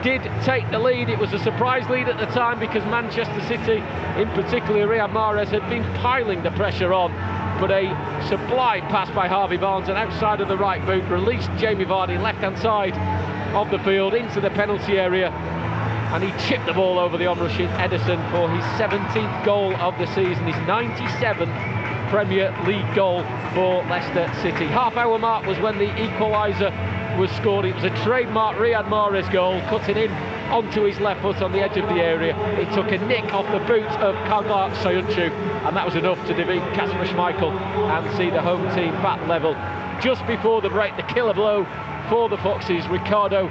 did take the lead. It was a surprise lead at the time because Manchester City, in particular Riyad Mahrez, had been piling the pressure on. But a sublime pass by Harvey Barnes and outside of the right boot released Jamie Vardy left-hand side of the field into the penalty area, and he chipped the ball over the onrushing Ederson for his 17th goal of the season, his 97th Premier League goal for Leicester City. Half-hour mark was when the equaliser was scored. It was a trademark Riyad Mahrez goal, cutting in onto his left foot on the edge of the area. It took a nick off the boot of Kaglar Soyuncu, and that was enough to defeat Kasper Schmeichel and see the home team back level. Just before the break, the killer blow for the Foxes, Ricardo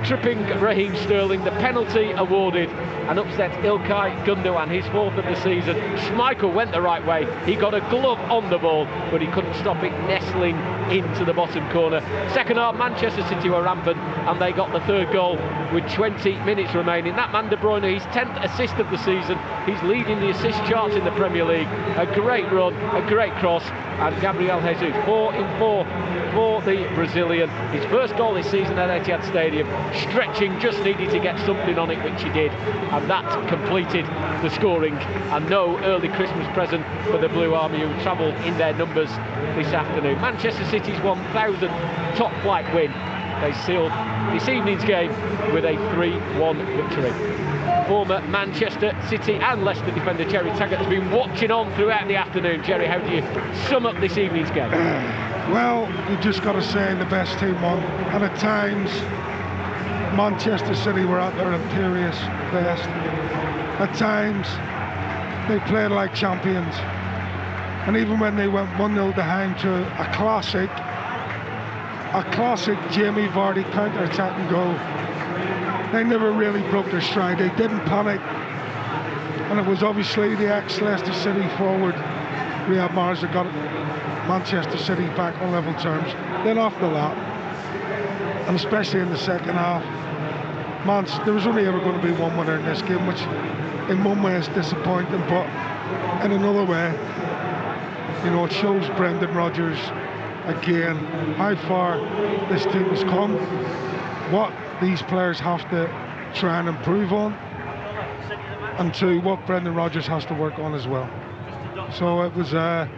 tripping Raheem Sterling, the penalty awarded, and upset İlkay Gundogan, his 4th of the season. Schmeichel went the right way, he got a glove on the ball, but he couldn't stop it nestling into the bottom corner. Second half, Manchester City were rampant, and they got the third goal with 20 minutes remaining. That man De Bruyne, his 10th assist of the season, he's leading the assist charts in the Premier League. A great run, a great cross, and Gabriel Jesus, 4 in 4 for the Brazilian. His first goal this season at Etihad Stadium. Stretching, just needed to get something on it, which he did, and that completed the scoring. And no early Christmas present for the Blue Army, who travelled in their numbers this afternoon. Manchester City's 1,000th top flight win. They sealed this evening's game with a 3-1 victory. Former Manchester City and Leicester defender Jerry Taggart has been watching on throughout the afternoon. Jerry, how do you sum up this evening's game? Well, you just got to say the best team won, and at times Manchester City were at their imperious best. At times they played like champions, and even when they went 1-0 behind to a classic Jamie Vardy counter-attacking goal, they never really broke their stride. They didn't panic, and it was obviously the ex-Leicester City forward Riyad Mahrez that got Manchester City back on level terms. Then after that, and especially in the second half, there was only ever going to be one winner in this game, which in one way is disappointing, but in another way, you know, it shows Brendan Rodgers again how far this team has come, what these players have to try and improve on, and to what Brendan Rodgers has to work on as well. So it was a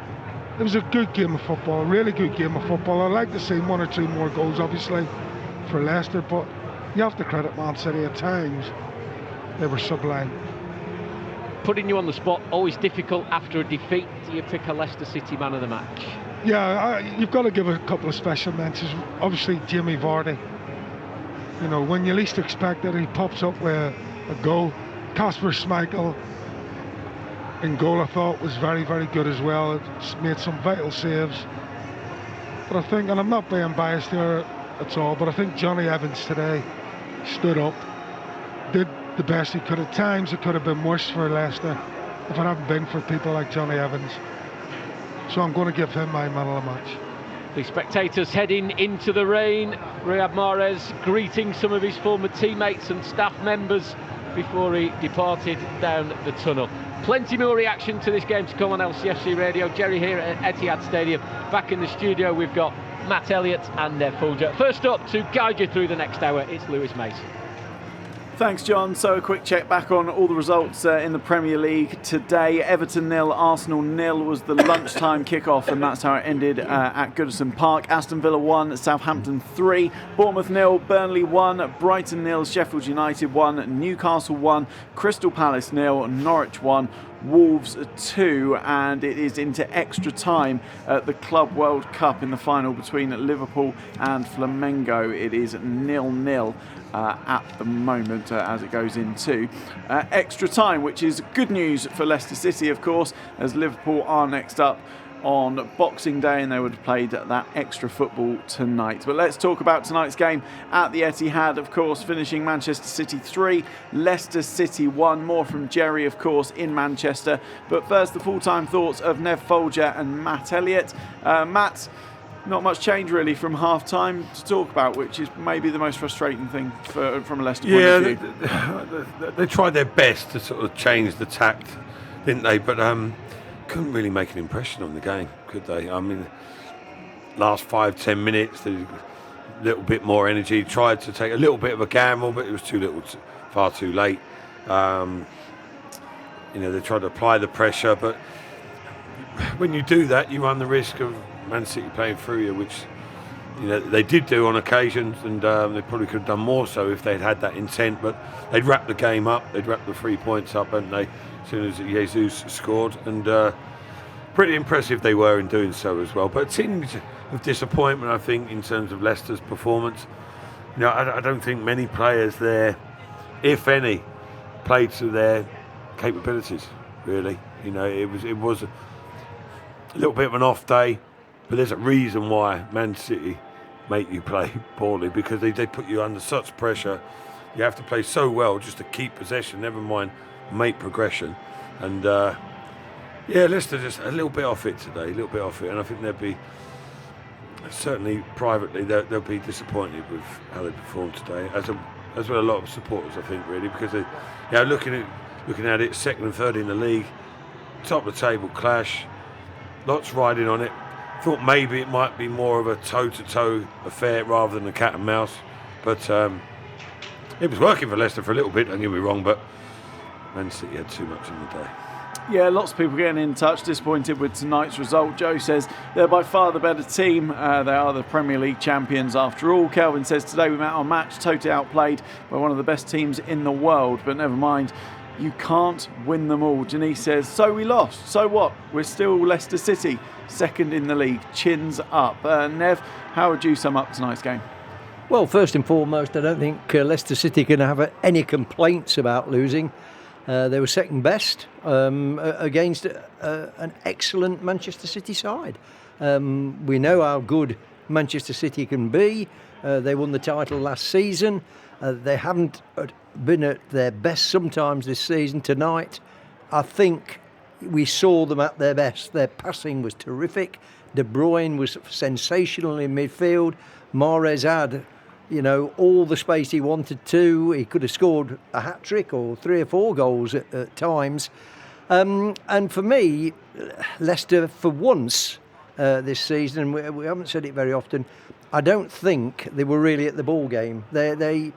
good game of football, a really good game of football. I'd like to see 1 or 2 more goals, obviously, for Leicester, but you have to credit Man City. At times they were sublime. Putting you on the spot, always difficult after a defeat. Do you pick a Leicester City man of the match? Yeah, you've got to give a couple of special mentions. Obviously Jamie Vardy, you know, when you least expect it, he pops up with a goal. Kasper Schmeichel in goal, I thought, was very, very good as well. It's made some vital saves. But I think, and I'm not being biased here at all, but I think Johnny Evans today stood up, did the best he could. At times it could have been worse for Leicester if it hadn't been for people like Johnny Evans. So I'm going to give him my man of the match. The spectators heading into the rain. Riyad Mahrez greeting some of his former teammates and staff members before he departed down the tunnel. Plenty more reaction to this game to come on LCFC Radio. Jerry here at Etihad Stadium. Back in the studio we've got Matt Elliott and Nev Fulger. First up to guide you through the next hour, it's Lewis Mason. Thanks, John. So a quick check back on all the results in the Premier League today. Everton 0, Arsenal 0 was the lunchtime kickoff, and that's how it ended at Goodison Park. Aston Villa 1, Southampton 3, Bournemouth 0, Burnley 1, Brighton 0, Sheffield United 1, Newcastle 1, Crystal Palace 0, Norwich 1, Wolves 2, and it is into extra time at the Club World Cup in the final between Liverpool and Flamengo. It is 0-0 at the moment as it goes into extra time, which is good news for Leicester City, of course, as Liverpool are next up on Boxing Day, and they would have played that extra football tonight. But let's talk about tonight's game at the Etihad, of course, finishing Manchester City 3, Leicester City 1. More from Jerry, of course, in Manchester. But first, the full-time thoughts of Nev Fulger and Matt Elliott. Matt, not much change really from half-time to talk about, which is maybe the most frustrating thing from a Leicester point of view. They tried their best to sort of change the tact, didn't they? But couldn't really make an impression on the game, could they? I mean, last 5-10 minutes, they little bit more energy, tried to take a little bit of a gamble, but it was far too late. They tried to apply the pressure, but when you do that, you run the risk of Man City playing through you, which they did do on occasions, and they probably could have done more so if they'd had that intent. But they'd wrapped the game up, they'd wrapped the 3 points up, hadn't they, as soon as Ayoze scored, and pretty impressive they were in doing so as well. But tinge of disappointment, I think, in terms of Leicester's performance. I don't think many players there, if any, played to their capabilities, really. It was a little bit of an off day, but there's a reason why Man City make you play poorly, because they put you under such pressure. You have to play so well just to keep possession, never mind make progression. And Leicester just a little bit off it today, and I think they'll be, certainly privately, they'll be disappointed with how they performed today, as well a lot of supporters, I think, really, because they, looking at it, second and third in the league, top of the table clash, lots riding on it. Thought maybe it might be more of a toe-to-toe affair rather than a cat and mouse, but it was working for Leicester for a little bit, don't get me wrong, but Man City had too much in the day. Yeah, lots of people getting in touch, disappointed with tonight's result. Joe says they're by far the better team. They are the Premier League champions after all. Kelvin says today we met our match, totally outplayed by one of the best teams in the world, but never mind, you can't win them all. Janice says, so we lost, so what? We're still Leicester City, second in the league, chins up. Nev, how would you sum up tonight's game? Well, first and foremost, I don't think Leicester City can have any complaints about losing. They were second best against an excellent Manchester City side. We know how good Manchester City can be. They won the title last season. They haven't been at their best sometimes this season. Tonight, I think we saw them at their best. Their passing was terrific. De Bruyne was sensational in midfield. Perez had, all the space he wanted to. He could have scored a hat-trick or 3 or 4 goals at times. And for me, Leicester, for once this season, and we haven't said it very often, I don't think they were really at the ball game. There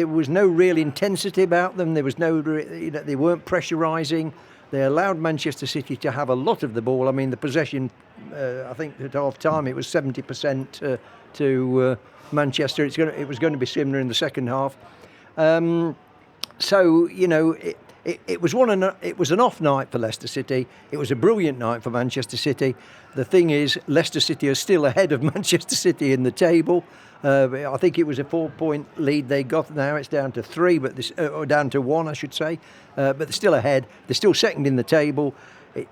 was no real intensity about them. There was they weren't pressurising. They allowed Manchester City to have a lot of the ball. I mean, the possession, I think at half time it was 70% to Manchester. It was going to be similar in the second half. It was an off night for Leicester City. It was a brilliant night for Manchester City. The thing is, Leicester City are still ahead of Manchester City in the table. I think it was a 4-point lead they got. Now it's down to 3, or down to 1, I should say. But they're still ahead. They're still second in the table.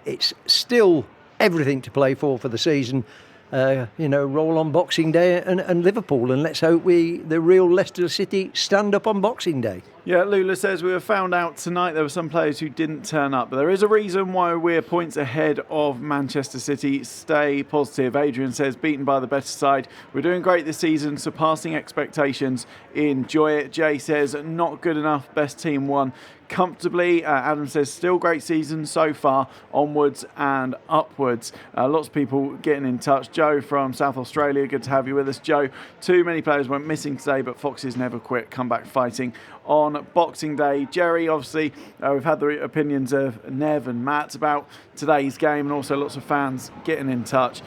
It's still everything to play for the season. Roll on Boxing Day and Liverpool, and let's hope the real Leicester City stand up on Boxing Day. Yeah, Lula says we were found out tonight there were some players who didn't turn up, but there is a reason why we're points ahead of Manchester City. Stay positive. Adrian says beaten by the better side. We're doing great this season, surpassing expectations. Enjoy it. Jay says not good enough. Best team won comfortably. Adam says still great season so far, onwards and upwards. Lots of people getting in touch. Joe from South Australia, good to have you with us. Joe, too many players went missing today, but Foxes never quit, come back fighting on Boxing Day. Jerry, obviously, we've had the opinions of Nev and Matt about today's game, and also lots of fans getting in touch.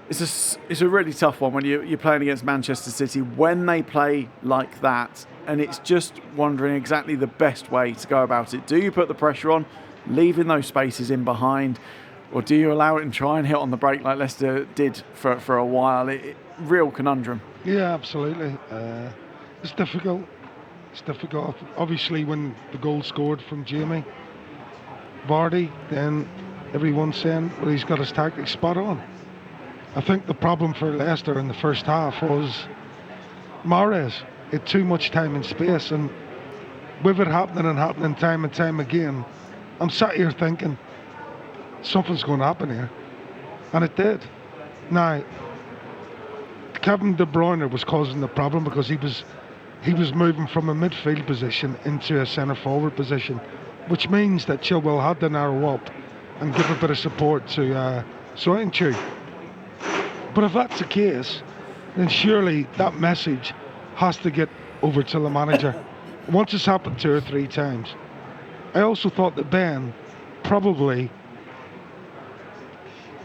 It's a really tough one when you're playing against Manchester City when they play like that, and it's just wondering exactly the best way to go about it. Do you put the pressure on, leaving those spaces in behind, or do you allow it and try and hit on the break like Leicester did for a while? Real conundrum. Yeah, absolutely. It's difficult. It's difficult. Obviously, when the goal scored from Jamie Vardy, then everyone's saying, well, he's got his tactics spot on. I think the problem for Leicester in the first half was Perez had too much time and space, and with it happening time and time again, I'm sat here thinking something's going to happen here, and it did. Now, Kevin De Bruyne was causing the problem because he was moving from a midfield position into a centre forward position, which means that Chilwell had to narrow up and give a bit of support to Soyuncu. But if that's the case, then surely that message has to get over to the manager. Once it's happened 2 or 3 times. I also thought that Ben probably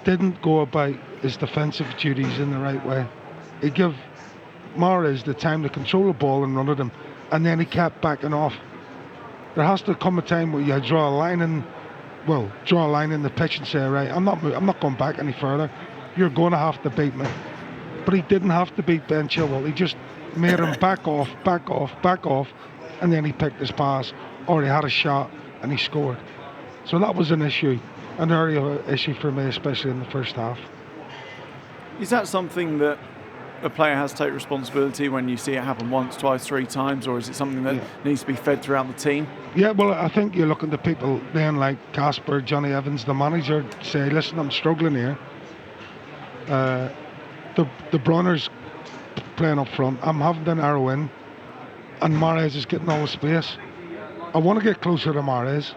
didn't go about his defensive duties in the right way. He gave Mahrez the time to control the ball and run at him, and then he kept backing off. There has to come a time where you draw a line in the pitch and say, right, I'm not going back any further. You're going to have to beat me. But he didn't have to beat Ben Chilwell. He just made him back off, and then he picked his pass, or he had a shot and he scored. So that was an issue, an area issue for me, especially in the first half. Is that something that a player has to take responsibility when you see it happen once, twice, 3 times, or is it something that needs to be fed throughout the team? Yeah, well, I think you're looking to people then like Casper, Johnny Evans, the manager, say, listen, I'm struggling here. The Bruyne's playing up front. I'm having to narrow in, and Mahrez is getting all the space. I want to get closer to Mahrez,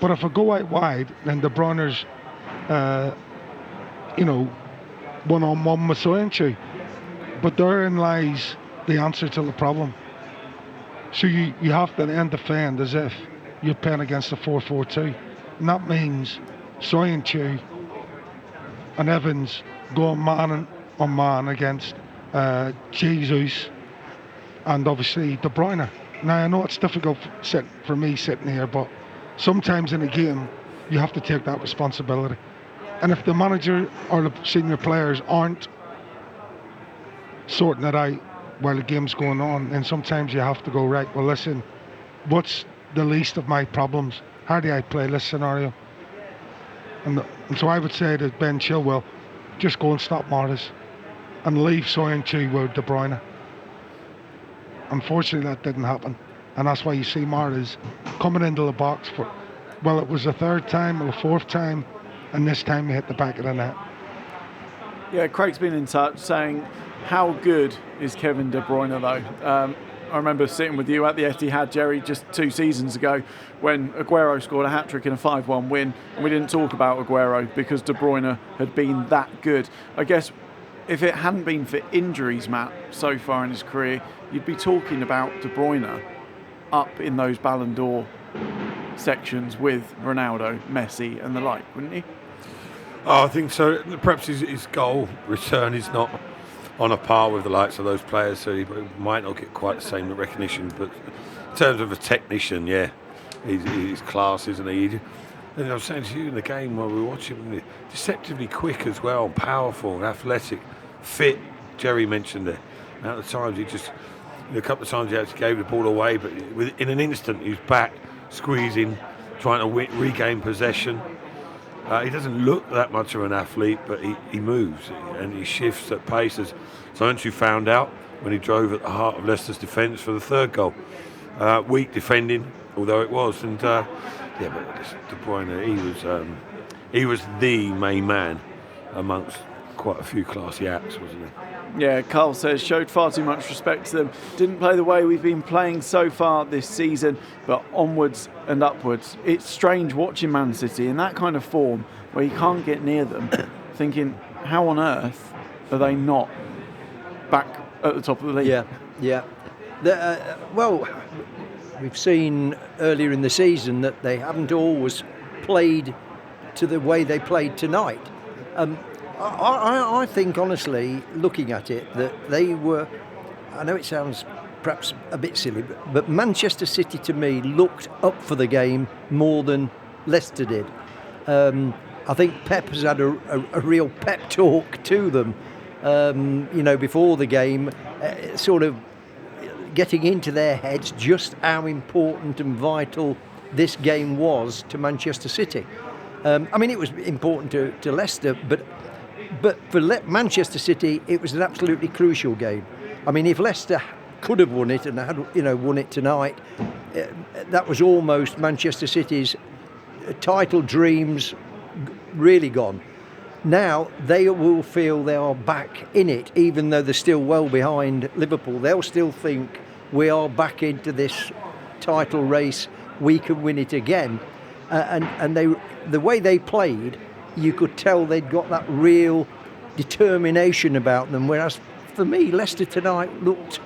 but if I go out wide, then De Bruyne's, one-on-one with Soyuncu. But therein lies the answer to the problem. So you have to then defend as if you're playing against a 4-4-2. And that means Soyuncu and Evans going man on man against Jesus and obviously De Bruyne. Now I know it's difficult for me sitting here, but sometimes in a game you have to take that responsibility. And if the manager or the senior players aren't sorting it out while the game's going on, then sometimes you have to go, right, well listen, what's the least of my problems? How do I play this scenario? And so I would say to Ben Chilwell, just go and stop Mahrez and leave Soyuncu with De Bruyne. Unfortunately that didn't happen, and that's why you see Mahrez coming into the box for, well, it was the 3rd time or the 4th time, and this time he hit the back of the net. Yeah, Craig's been in touch saying, how good is Kevin De Bruyne though? I remember sitting with you at the Etihad, Jerry, just 2 seasons ago when Aguero scored a hat-trick in a 5-1 win, and we didn't talk about Aguero because De Bruyne had been that good. I guess if it hadn't been for injuries, Matt, so far in his career, you'd be talking about De Bruyne up in those Ballon d'Or sections with Ronaldo, Messi and the like, wouldn't you? Oh, I think so. Perhaps his goal return is not on a par with the likes of those players, so he might not get quite the same recognition. But in terms of a technician, yeah, he's class, isn't he? And I was saying to you in the game while we were watching him, deceptively quick as well, powerful and athletic, fit. Jerry mentioned it. And at the times a couple of times he actually gave the ball away, but in an instant he was back, squeezing, trying to regain possession. He doesn't look that much of an athlete, but he moves and he shifts at pace, as Soyuncu found out when he drove at the heart of Leicester's defence for the 3rd goal. Weak defending, although it was, and but De Bruyne, he was the main man amongst quite a few classy acts, wasn't he? Yeah, Carl says, showed far too much respect to them. Didn't play the way we've been playing so far this season, but onwards and upwards. It's strange watching Man City in that kind of form where you can't get near them, thinking, how on earth are they not back at the top of the league? Yeah. Well, we've seen earlier in the season that they haven't always played to the way they played tonight. I think, honestly, looking at it, that they were, I know it sounds perhaps a bit silly, but Manchester City to me looked up for the game more than Leicester did. I think Pep has had a real pep talk to them, before the game, sort of getting into their heads just how important and vital this game was to Manchester City. It was important to Leicester, but for Manchester City, it was an absolutely crucial game. If Leicester could have won it and had won it tonight, that was almost Manchester City's title dreams really gone. Now they will feel they are back in it, even though they're still well behind Liverpool. They'll still think we are back into this title race. We can win it again, and the way they played, you could tell they'd got that real determination about them, whereas for me, Leicester tonight looked,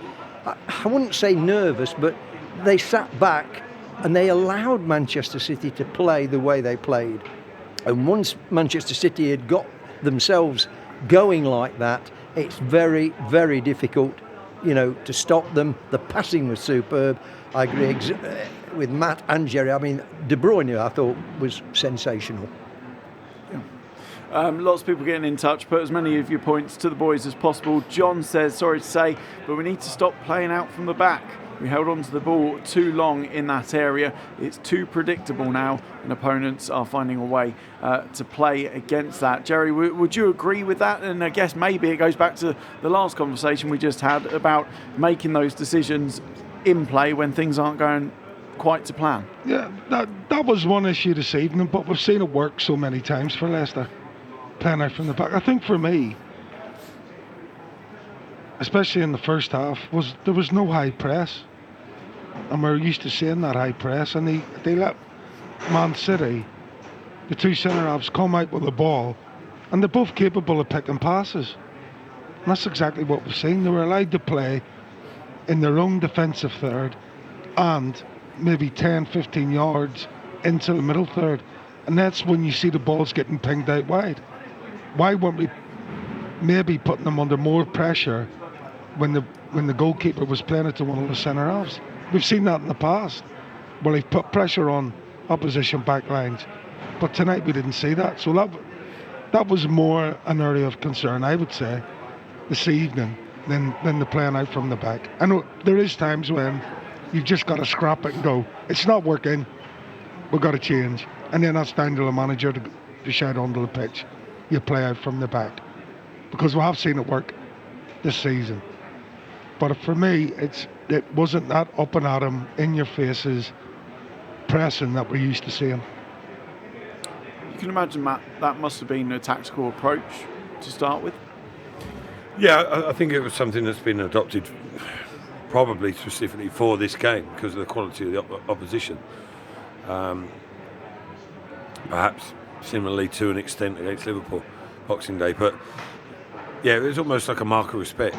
I wouldn't say nervous, but they sat back and they allowed Manchester City to play the way they played. And once Manchester City had got themselves going like that, it's very, very difficult, to stop them. The passing was superb. I agree with Matt and Jerry. I mean, De Bruyne, I thought, was sensational. Lots of people getting in touch. Put as many of your points to the boys as possible. John says, sorry to say, but we need to stop playing out from the back. We held on to the ball too long in that area. It's too predictable now, and opponents are finding a way to play against that. Jerry, would you agree with that? And I guess maybe it goes back to the last conversation we just had about making those decisions in play when things aren't going quite to plan. Yeah, that was one issue this evening, but we've seen it work so many times for Leicester, playing out from the back. I think for me, especially in the first half, there was no high press, and we're used to seeing that high press, and they let Man City, the two centre-halves, come out with the ball, and they're both capable of picking passes, and that's exactly what we've seen. They were allowed to play in their own defensive third and maybe 10-15 yards into the middle third, and that's when you see the balls getting pinged out wide. Why weren't we maybe putting them under more pressure when the goalkeeper was playing it to one of the centre halves? We've seen that in the past, where they've put pressure on opposition back lines, but tonight we didn't see that. So that was more an area of concern, I would say, this evening than the playing out from the back. I know there is times when you've just got to scrap it and go, it's not working, we've got to change, and then that's down to the manager to shout onto the pitch, you play out from the back, because we have seen it work this season. But for me, it wasn't that up and at 'em, in your faces pressing that we're used to seeing. You can imagine, Matt, that must have been a tactical approach to start with. Yeah, I think it was something that's been adopted probably specifically for this game because of the quality of the opposition. Perhaps similarly to an extent against Liverpool Boxing Day, but yeah, it was almost like a mark of respect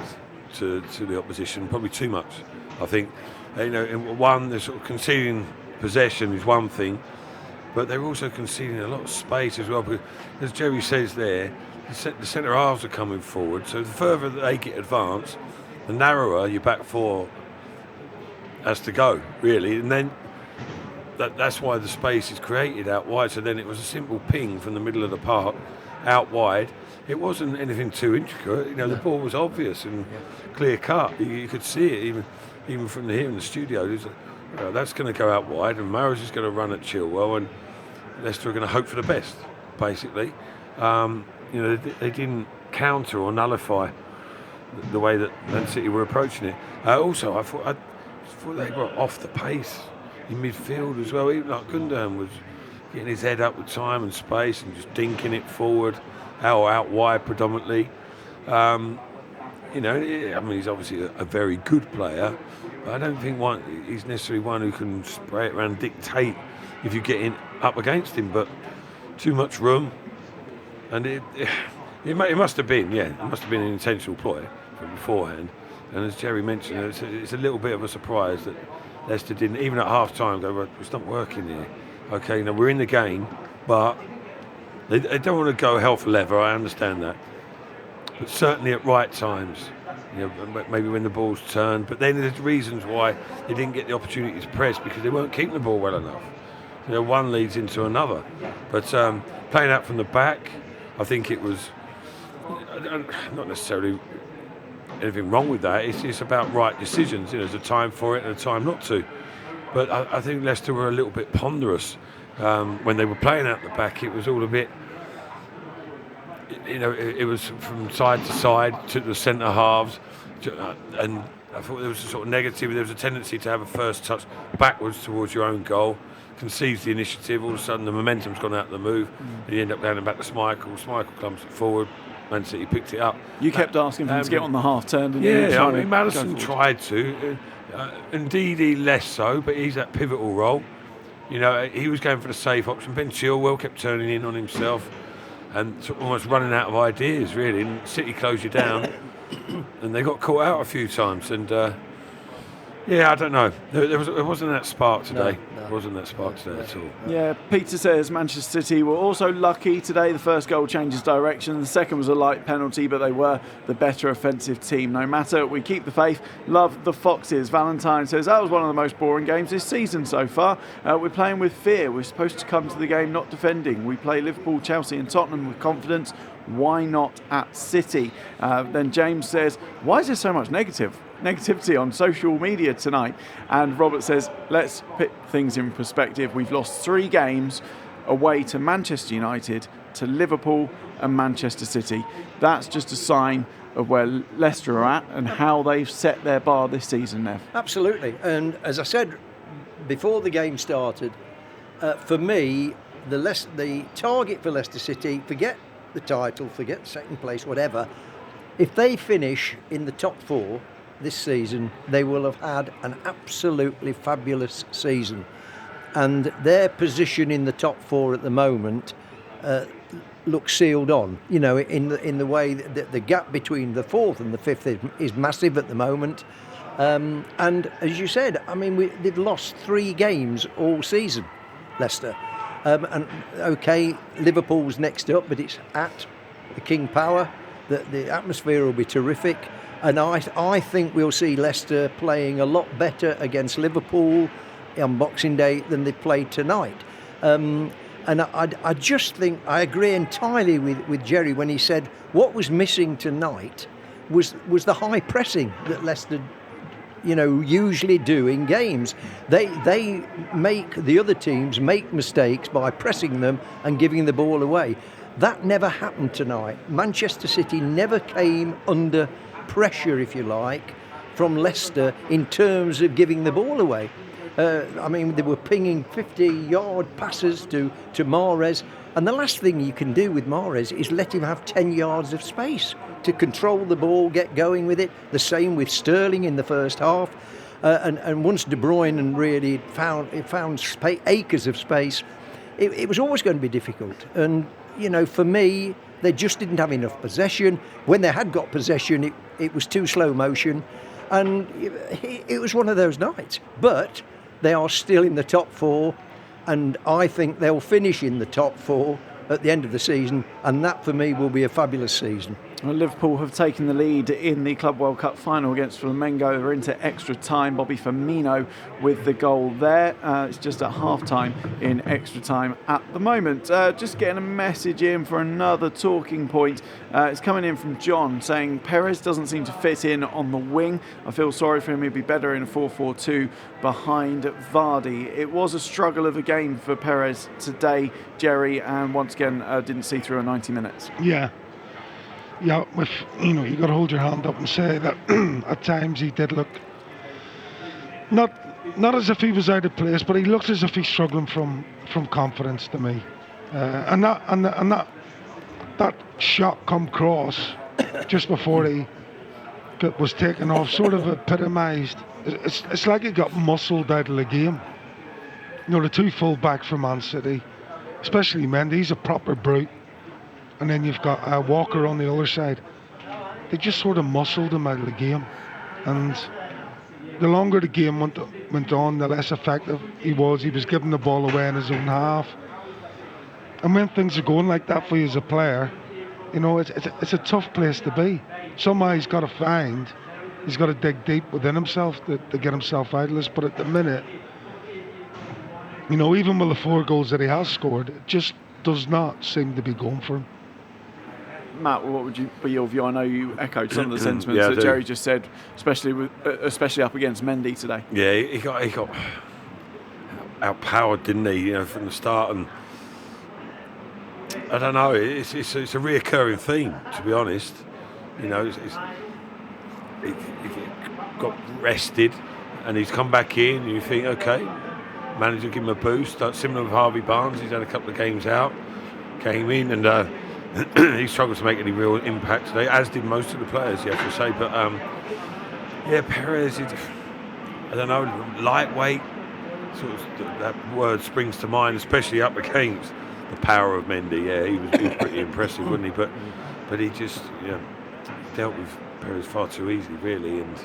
to the opposition, probably too much. I think, the sort of conceding possession is one thing, but they're also conceding a lot of space as well, because as Jerry says there, the centre halves are coming forward, so the further they get advanced, the narrower your back four has to go, really, and then that's why the space is created out wide. So then it was a simple ping from the middle of the park out wide. It wasn't anything too intricate. The ball was obvious and clear cut. You could see it even from here in the studio. That's going to go out wide, and Mahrez is going to run at Chilwell, and Leicester are going to hope for the best, basically. They didn't counter or nullify the way that Man City were approaching it. Also, I thought they were off the pace in midfield as well. Even like Gundogan was getting his head up with time and space and just dinking it forward, out wide predominantly. He's obviously a very good player, but I don't think he's necessarily one who can spray it around and dictate if you're getting up against him, but too much room. And it must have been an intentional ploy from beforehand. And as Jerry mentioned, it's a little bit of a surprise that Leicester didn't, even at half-time, go, well, it's not working here. Okay, now we're in the game, but they don't want to go hell for leather, I understand that. But certainly at right times, maybe when the ball's turned. But then there's reasons why they didn't get the opportunity to press, because they weren't keeping the ball well enough. One leads into another. But playing out from the back, I think it was not necessarily anything wrong with that. It's about right decisions. There's a time for it and a time not to. But I think Leicester were a little bit ponderous when they were playing out the back. It was all a bit, it was from side to side to the centre halves, and I thought there was a sort of negative. There was a tendency to have a first touch backwards towards your own goal, concedes the initiative. All of a sudden, the momentum's gone out of the move, and you end up going back to Schmeichel. Schmeichel comes forward. Man City picked it up. You kept asking for him to get on the half turn, didn't you? Yeah, Maddison tried to. Indeed, less so, but he's that pivotal role. He was going for the safe option. Ben Chilwell kept turning in on himself and sort of almost running out of ideas, really. And City closed you down. and they got caught out a few times. And I don't know. There wasn't that spark today. No. There wasn't that spark today at all. Yeah, Peter says Manchester City were also lucky today. The first goal changes direction. The second was a light penalty, but they were the better offensive team. No matter, we keep the faith. Love the Foxes. Valentine says that was one of the most boring games this season so far. We're playing with fear. We're supposed to come to the game not defending. We play Liverpool, Chelsea and Tottenham with confidence. Why not at City? Then James says, why is there so much negativity on social media tonight? And Robert says, let's put things in perspective. We've lost 3 games away to Manchester United, to Liverpool and Manchester City. That's just a sign of where Leicester are at and how they've set their bar this season, Nev. Absolutely. And as I said before the game started, for me, the target for Leicester City, forget the title, forget second place, whatever, if they finish in the top 4 this season, they will have had an absolutely fabulous season. And their position in the top 4 at the moment looks sealed on. You know, in the way that the gap between the 4th and the 5th is massive at the moment. And as you said, I mean, they've lost 3 games all season, Leicester. And okay, Liverpool's next up, but it's at the King Power. The atmosphere will be terrific. And I think we'll see Leicester playing a lot better against Liverpool on Boxing Day than they played tonight. And I just think I agree entirely with Jerry when he said what was missing tonight was the high pressing that Leicester, usually do in games. They make the other teams make mistakes by pressing them and giving the ball away. That never happened tonight. Manchester City never came under pressure, if you like, from Leicester in terms of giving the ball away. I mean, they were pinging 50-yard passes to Perez, and the last thing you can do with Perez is let him have 10 yards of space to control the ball, get going with it. The same with Sterling in the first half, and once De Bruyne really found acres of space, it was always going to be difficult. And for me, they just didn't have enough possession. When they had got possession, it was too slow motion, and it was one of those nights. But they are still in the top 4, and I think they'll finish in the top 4 at the end of the season, and that for me will be a fabulous season. Well, Liverpool have taken the lead in the Club World Cup final against Flamengo. They're into extra time. Bobby Firmino with the goal there. It's just at half-time in extra time at the moment. Just getting a message in for another talking point. It's coming in from John saying Perez doesn't seem to fit in on the wing. I feel sorry for him. He'd be better in a 4-4-2 behind Vardy. It was a struggle of a game for Perez today, Jerry, and once again didn't see through a 90 minutes. Yeah, you got to hold your hand up and say that at times he did look not as if he was out of place, but he looked as if he's struggling from confidence to me. And that shot come cross just before he was taken off sort of epitomised. It's like he got muscled out of the game. The 2 full-backs for Man City, especially Mendy, he's a proper brute. And then you've got Walker on the other side. They just sort of muscled him out of the game. And the longer the game went on, the less effective he was. He was giving the ball away in his own half. And when things are going like that for you as a player, it's a tough place to be. Somehow he's got to dig deep within himself to get himself out of this. But at the minute, even with the 4 goals that he has scored, it just does not seem to be going for him. Matt, what would be your view? I know you echoed some of the sentiments that Jerry just said, especially up against Mendy today. Yeah, he got outpowered, didn't he? From the start, and I don't know. It's a reoccurring theme, to be honest. He got rested, and he's come back in, and you think, okay, manager give him a boost. Similar with Harvey Barnes, he's had a couple of games out, came in, and he struggled to make any real impact today, as did most of the players, you have to say. But Perez, I don't know, lightweight, sort of that word springs to mind, especially up against the power of Mendy. Yeah, he was pretty impressive, wasn't he? But he just dealt with Perez far too easy, really. And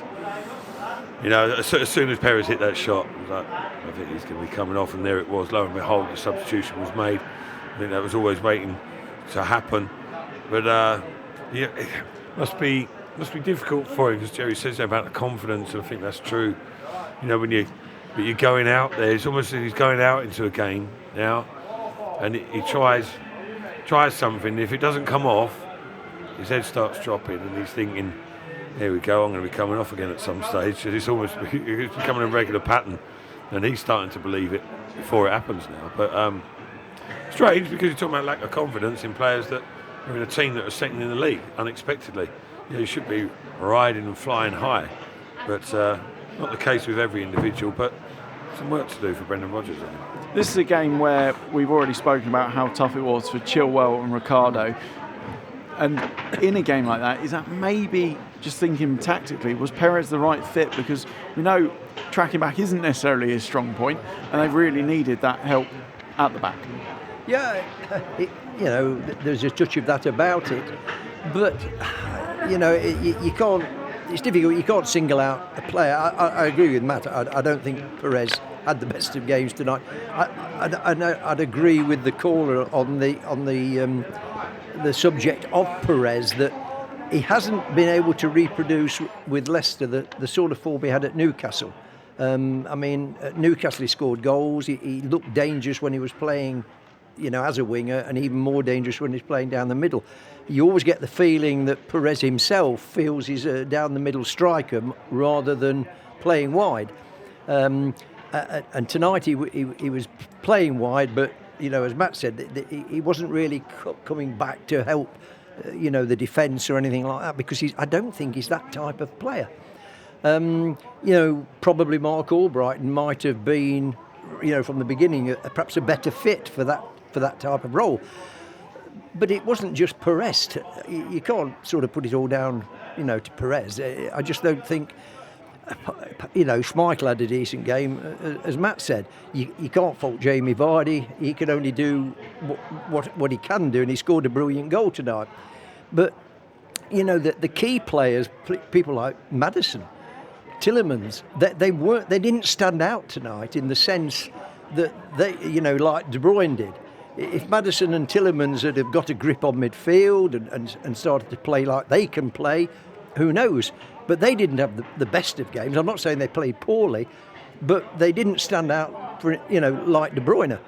you know, as soon as Perez hit that shot, I was like, I think he's going to be coming off, and there it was. Lo and behold, the substitution was made. I think that was always waiting to happen. But yeah, it must be difficult for him, because Jerry says about the confidence, and I think that's true. You know, when you're going out there, it's almost as he's going out into a game now, and he tries something. If it doesn't come off, his head starts dropping, and he's thinking, here we go, I'm going to be coming off again at some stage. It's becoming a regular pattern, and he's starting to believe it before it happens now. But strange, because you're talking about lack of confidence in players that are in a team that are second in the league unexpectedly. You know, you should be riding and flying high, but not the case with every individual. But some work to do for Brendan Rodgers, I think. This is a game where we've already spoken about how tough it was for Chilwell and Ricardo. And in a game like that, is that maybe, just thinking tactically, was Perez the right fit? Because we know tracking back isn't necessarily his strong point, and they've really needed that help at the back. Yeah, you know, there's a touch of that about it. But, you know, you can't, it's difficult, you can't single out a player. I agree with Matt, I don't think Perez had the best of games tonight. I'd agree with the caller on the subject of Perez, that he hasn't been able to reproduce with Leicester the sort of form he had at Newcastle. I mean, at Newcastle he scored goals, he looked dangerous when he was playing, you know, as a winger, and even more dangerous when he's playing down the middle. You always get the feeling that Perez himself feels he's a down the middle striker rather than playing wide. And tonight he was playing wide, but you know, as Matt said, he wasn't really coming back to help, you know, the defence or anything like that, because I don't think he's that type of player. You know, probably Mark Albrighton might have been, you know, from the beginning, perhaps a better fit for that type of role. But it wasn't just Perez. You can't sort of put it all down, you know, to Perez. I just don't think. You know, Schmeichel had a decent game, as Matt said. You can't fault Jamie Vardy. He can only do what he can do, and he scored a brilliant goal tonight. But you know, the key players, people like Maddison, Tielemans, they didn't stand out tonight in the sense that they, you know, like De Bruyne did. If Maddison and Tielemans had have got a grip on midfield and started to play like they can play, who knows? But they didn't have the best of games. I'm not saying they played poorly, but they didn't stand out for, you know, like De Bruyne.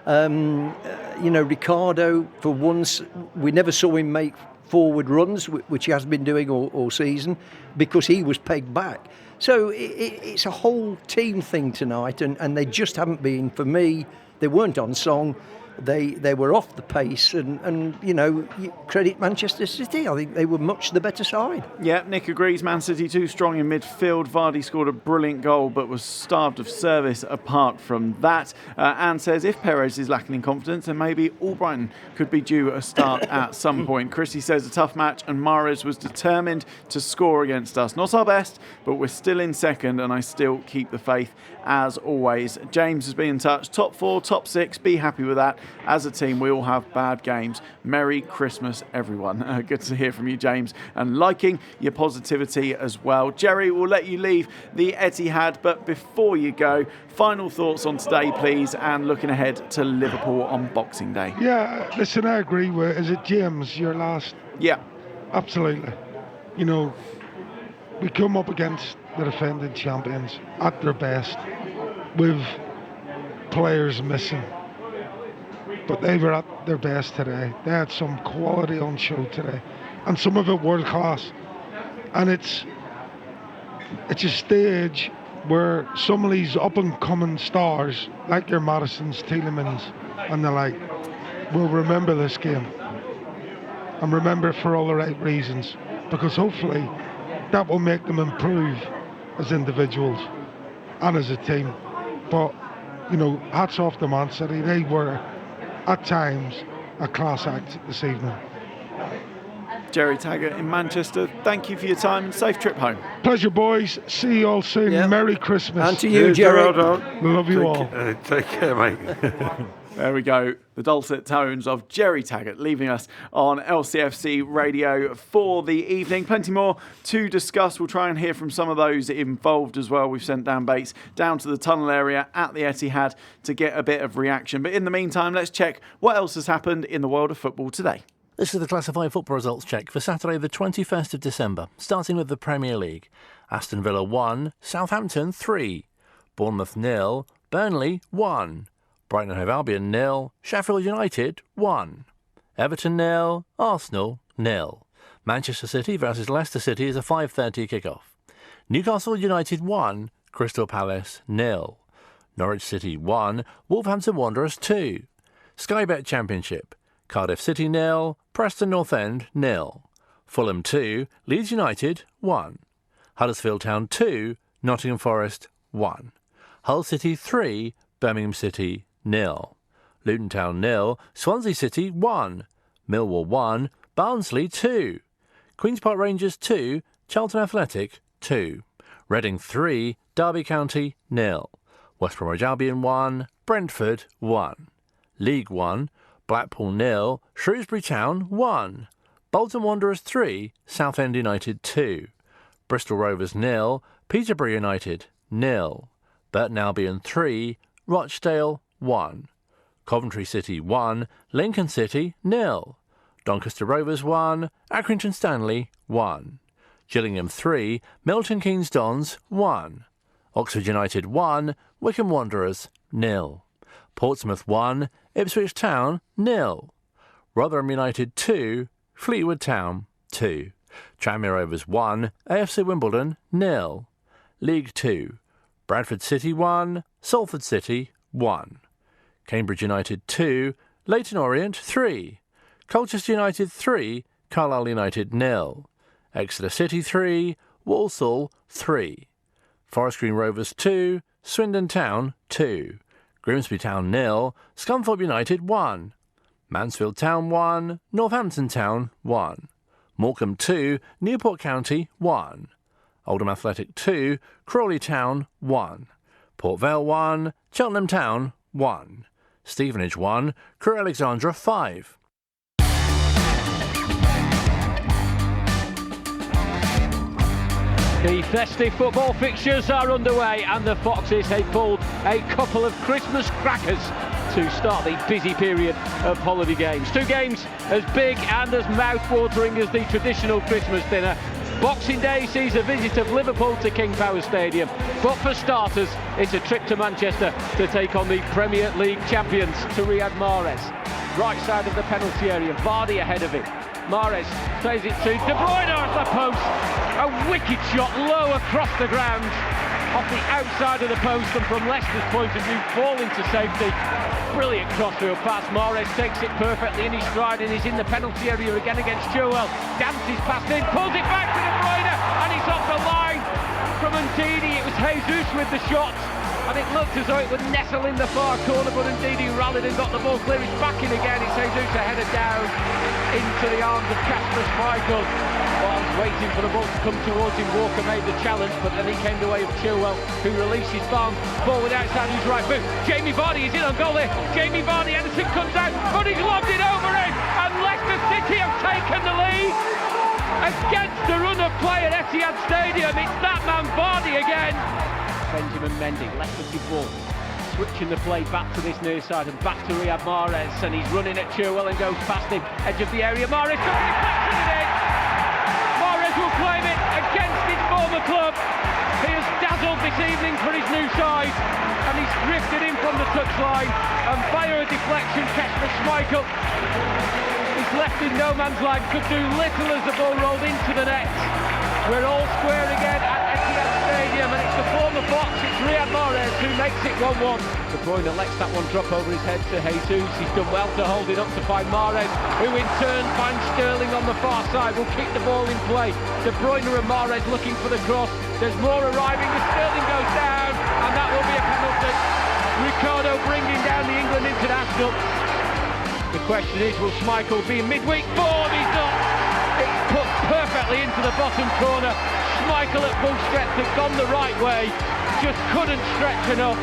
You know, Ricardo, for once, we never saw him make forward runs, which he has been doing all season, because he was pegged back. So it's a whole team thing tonight, and they just haven't been, for me, they weren't on song. They were off the pace, and you know, credit Manchester City. I think they were much the better side. Yeah, Nick agrees. Man City too strong in midfield. Vardy scored a brilliant goal, but was starved of service apart from that. Anne says if Perez is lacking in confidence, then maybe Albrighton could be due a start at some point. Chrissy says a tough match, and Mahrez was determined to score against us. Not our best, but we're still in second, and I still keep the faith as always. James has been in touch. Top 4, top 6. Be happy with that. As a team, we all have bad games. Merry Christmas, everyone. Good to hear from you, James, and liking your positivity as well. Jerry, we'll let you leave the Etihad, but before you go, final thoughts on today, please, and looking ahead to Liverpool on Boxing Day. Yeah, listen, I agree with, is it James, your last? Yeah. Absolutely. You know, we come up against the defending champions at their best with players missing. But they were at their best today. They had some quality on show today, and some of it world class. And it's a stage where some of these up and coming stars, like your Maddisons, Tielemans, and the like, will remember this game, and remember it for all the right reasons, because hopefully that will make them improve as individuals and as a team. But you know, hats off to Man City. They were at times a class act this evening. Jerry Taggart in Manchester, thank you for your time and safe trip home. Pleasure, boys. See you all soon. Yeah. Merry Christmas. And to you, Jerry. Love you all. Take care, mate. There we go. The dulcet tones of Jerry Taggart leaving us on LCFC Radio for the evening. Plenty more to discuss. We'll try and hear from some of those involved as well. We've sent Dan Bates down to the tunnel area at the Etihad to get a bit of reaction. But in the meantime, let's check what else has happened in the world of football today. This is the classified football results check for Saturday the 21st of December, starting with the Premier League. Aston Villa 1, Southampton 3, Bournemouth 0, Burnley 1, Brighton and Hove Albion 0, Sheffield United 1, Everton 0, Arsenal 0. Manchester City versus Leicester City is a 5:30 kick-off. Newcastle United 1, Crystal Palace 0, Norwich City 1, Wolverhampton Wanderers 2. Sky Bet Championship, Cardiff City 0, Preston North End 0, Fulham 2, Leeds United 1, Huddersfield Town 2, Nottingham Forest 1, Hull City 3, Birmingham City 0, Luton Town 0, Swansea City 1, Millwall 1, Barnsley 2, Queen's Park Rangers 2, Charlton Athletic 2, Reading 3, Derby County 0, West Bromwich Albion 1, Brentford 1, League 1, Blackpool 0, Shrewsbury Town 1, Bolton Wanderers 3, Southend United 2, Bristol Rovers 0, Peterborough United 0, Burton Albion 3, Rochdale 1, Coventry City 1, Lincoln City 0, Doncaster Rovers 1, Accrington Stanley 1, Gillingham 3, Milton Keynes Dons 1, Oxford United 1, Wycombe Wanderers 0, Portsmouth 1, Ipswich Town 0, Rotherham United 2, Fleetwood Town 2, Tranmere Rovers 1, AFC Wimbledon 0, League 2, Bradford City 1, Salford City 1, Cambridge United 2, Leyton Orient 3, Colchester United 3, Carlisle United 0, Exeter City 3, Walsall 3, Forest Green Rovers 2, Swindon Town 2, Grimsby Town 0, Scunthorpe United 1, Mansfield Town 1, Northampton Town 1, Morecambe 2, Newport County 1, Oldham Athletic 2, Crawley Town 1, Port Vale 1, Cheltenham Town 1, Stevenage 1, Crewe Alexandra 5. The festive football fixtures are underway and the Foxes have pulled a couple of Christmas crackers to start the busy period of holiday games. Two games as big and as mouth-watering as the traditional Christmas dinner. Boxing Day sees a visit of Liverpool to King Power Stadium, but for starters it's a trip to Manchester to take on the Premier League champions, to Riyad Mahrez. Right side of the penalty area, Vardy ahead of him. Mahrez plays it to De Bruyne at the post. A wicked shot low across the ground, off the outside of the post, and from Leicester's point of view, fall into safety. Brilliant crossfield pass. Mahrez takes it perfectly in his stride and he's in the penalty area again against Chilwell. Dances past in, pulls it back to De Bruyne, and he's off the line from Ndidi. It was Jesus with the shot, and it looked as though it would nestle in the far corner, but Ndidi rallied and got the ball clear. He's back in again. It's Jesus a header down into the arms of Kasper Schmeichel. Whilst waiting for the ball to come towards him, Walker made the challenge, but then he came the way of Chilwell, who releases Barnes. Forward outside his right boot. Jamie Vardy is in on goal there. Jamie Vardy, Anderson comes out, but he's lobbed it over him, and Leicester City have taken the lead against the run of play at Etihad Stadium. It's that man Vardy again. Benjamin Mendy, left-footed ball, switching the play back to this near side and back to Riyad Mahrez, and he's running at Chilwell and goes past him, edge of the area. Mahrez took it, in. Mahrez will claim it against his former club. He has dazzled this evening for his new side, and he's drifted in from the touchline, and via a deflection, Kasper Schmeichel is left in no man's land, could do little as the ball rolled into the net. We're all square again at Etihad Stadium, and it's the former Fox, it's Riyad Mahrez who makes it 1-1. De Bruyne lets that one drop over his head to Jesus. He's done well to hold it up to find Mahrez, who in turn finds Sterling on the far side, will keep the ball in play. De Bruyne and Mahrez looking for the cross. There's more arriving as Sterling goes down, and that will be a penalty. Ricardo bringing down the England international. The question is, will Schmeichel be in midweek form? He's not. It's put perfectly into the bottom corner. Schmeichel at full stretch had gone the right way, just couldn't stretch enough.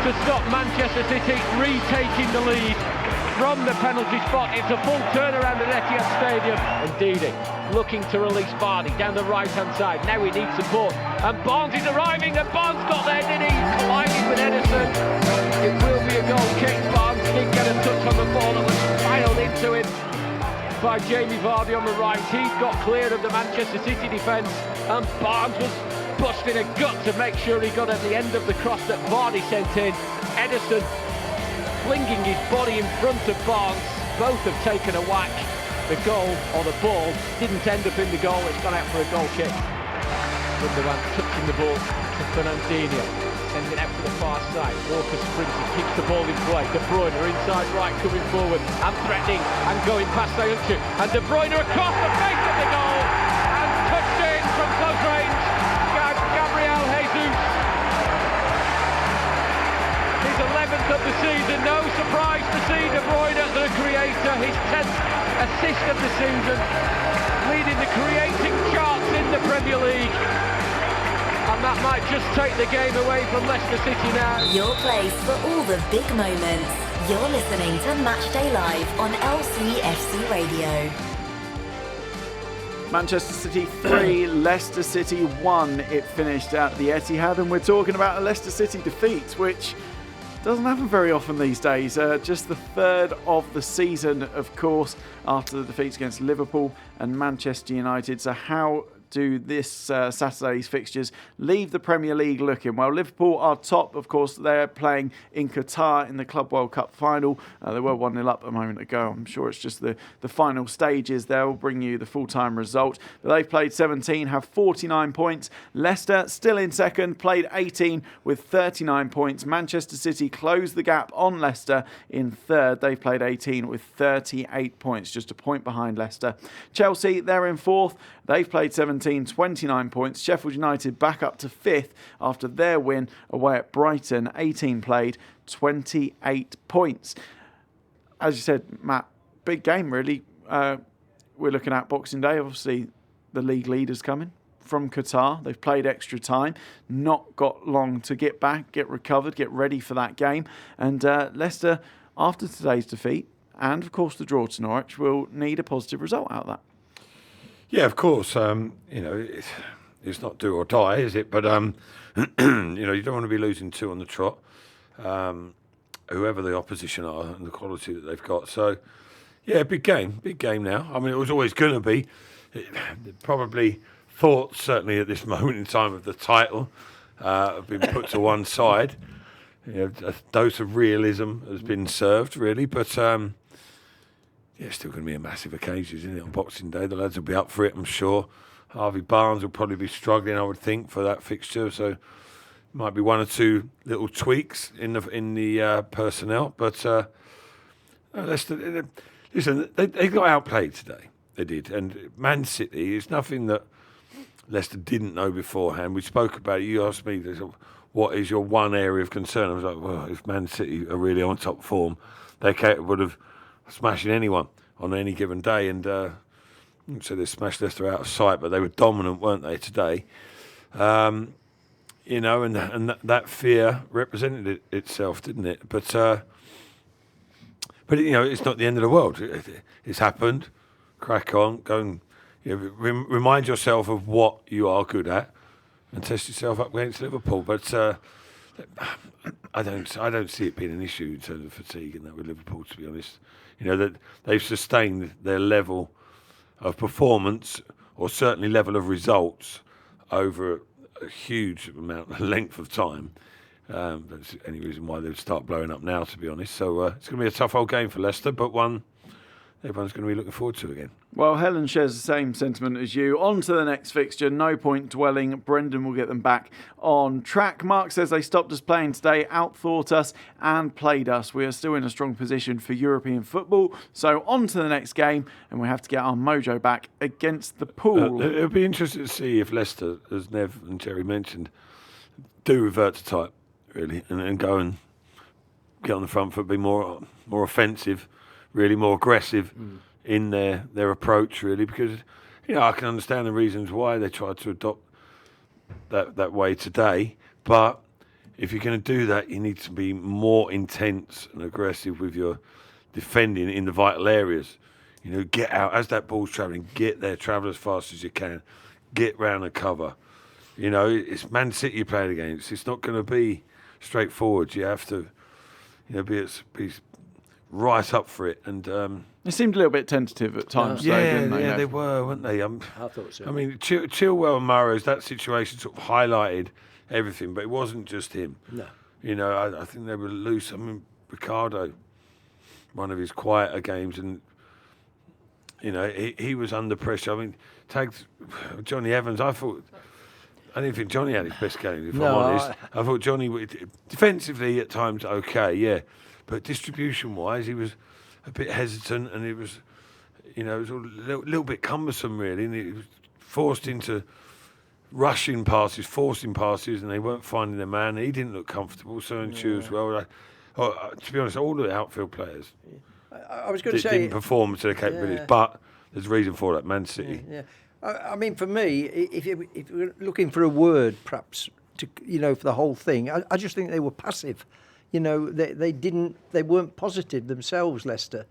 to stop Manchester City retaking the lead from the penalty spot. It's a full turnaround at Etihad Stadium. And Didi looking to release Vardy down the right-hand side. Now he needs support. And Barnes is arriving, and Barnes got there, did he? Colliding with Edison. It will be a goal kick. Barnes did get a touch on the ball that was filed into him by Jamie Vardy on the right. He got clear of the Manchester City defence, and Barnes was busting a gut to make sure he got at the end of the cross that Vardy sent in. Edison flinging his body in front of Barnes. Both have taken a whack. The goal, or the ball, didn't end up in the goal. It's gone out for a goal kick. Gundogan touching the ball to Fernandinho. Sends it out to the far side. Walker sprinting, keeps the ball in play. De Bruyne inside right, coming forward and threatening and going past Ayoze. And De Bruyne across the face of the goal and touched in from close range. Gabriel Jesus. His 11th of the season. No surprise to see De Bruyne, the creator, his 10th assist of the season, leading the creating charts in the Premier League. And that might just take the game away from Leicester City now. Your place for all the big moments. You're listening to Matchday Live on LCFC Radio. Manchester City 3, Leicester City 1. It finished at the Etihad, and we're talking about a Leicester City defeat, which doesn't happen very often these days. Just the third of the season, of course, after the defeats against Liverpool and Manchester United. So how do this Saturday's fixtures leave the Premier League looking? Well, Liverpool are top, of course. They're playing in Qatar in the Club World Cup final. They were 1-0 up a moment ago. I'm sure it's just the final stages. They'll bring you the full-time result. But they've played 17, have 49 points. Leicester still in second, played 18 with 39 points. Manchester City closed the gap on Leicester in third. They've played 18 with 38 points, just a point behind Leicester. Chelsea, they're in fourth. They've played 17, 29 points. Sheffield United back up to fifth after their win away at Brighton. 18 played, 28 points. As you said, Matt, big game really. We're looking at Boxing Day. Obviously, the league leaders coming from Qatar. They've played extra time, not got long to get back, get recovered, get ready for that game. And Leicester, after today's defeat, and of course the draw to Norwich, will need a positive result out of that. Yeah, of course. It's not do or die, is it? But you don't want to be losing two on the trot. Whoever the opposition are and the quality that they've got. So, yeah, big game now. I mean, it was always going to be. Probably thought certainly at this moment in time of the title have been put to one side. A dose of realism has been served, really, but. Yeah, it's still going to be a massive occasion, isn't it, on Boxing Day? The lads will be up for it, I'm sure. Harvey Barnes will probably be struggling, I would think, for that fixture. So might be one or two little tweaks in the personnel. But Leicester, listen, they got outplayed today. They did. And Man City is nothing that Leicester didn't know beforehand. We spoke about it. You asked me, what is your one area of concern? I was like, well, if Man City are really on top form, they're capable of smashing anyone on any given day, and so they smashed Leicester out of sight, but they were dominant, weren't they, today? And that fear represented itself, didn't it? But it's not the end of the world. It's happened. Crack on, go and remind yourself of what you are good at, and test yourself up against Liverpool. But I don't see it being an issue in terms of fatigue and that with Liverpool, to be honest. That they've sustained their level of performance, or certainly level of results, over a huge length of time. That's any reason why they'd start blowing up now, to be honest. So it's going to be a tough old game for Leicester, but one everyone's going to be looking forward to again. Well, Helen shares the same sentiment as you. On to the next fixture. No point dwelling. Brendan will get them back on track. Mark says they stopped us playing today, outthought us and played us. We are still in a strong position for European football. So on to the next game, and we have to get our mojo back against the Pool. It'll be interesting to see if Leicester, as Nev and Jerry mentioned, do revert to type, really, and go and get on the front foot, be more offensive, really more aggressive in their approach, really, because I can understand the reasons why they tried to adopt that way today, but if you're going to do that, you need to be more intense and aggressive with your defending in the vital areas. Get out as that ball's travelling. Get there, travel as fast as you can. Get round the cover. It's Man City you're playing against. It's not going to be straightforward. You have to, be right up for it. And it seemed a little bit tentative at times. Didn't they? Yeah, they were, weren't they? I thought so. I mean, Chilwell and Mahrez, that situation sort of highlighted everything, but it wasn't just him. No. I think they were loose. I mean, Ricardo, one of his quieter games, and he was under pressure. I mean, tagged Johnny Evans. I didn't think Johnny had his best game, if I'm honest. I thought Johnny, defensively at times, okay, yeah. But distribution-wise, he was a bit hesitant, and it was, it was a little bit cumbersome, really. And he was forced into rushing passes, forcing passes, and they weren't finding their man. He didn't look comfortable, so and Chu as well. To be honest, all the outfield players I was going to say didn't perform to their capabilities, but there's a reason for that. Man City. Yeah. I mean, for me, if you're looking for a word, perhaps, for the whole thing, I just think they were passive. They weren't positive themselves, Leicester,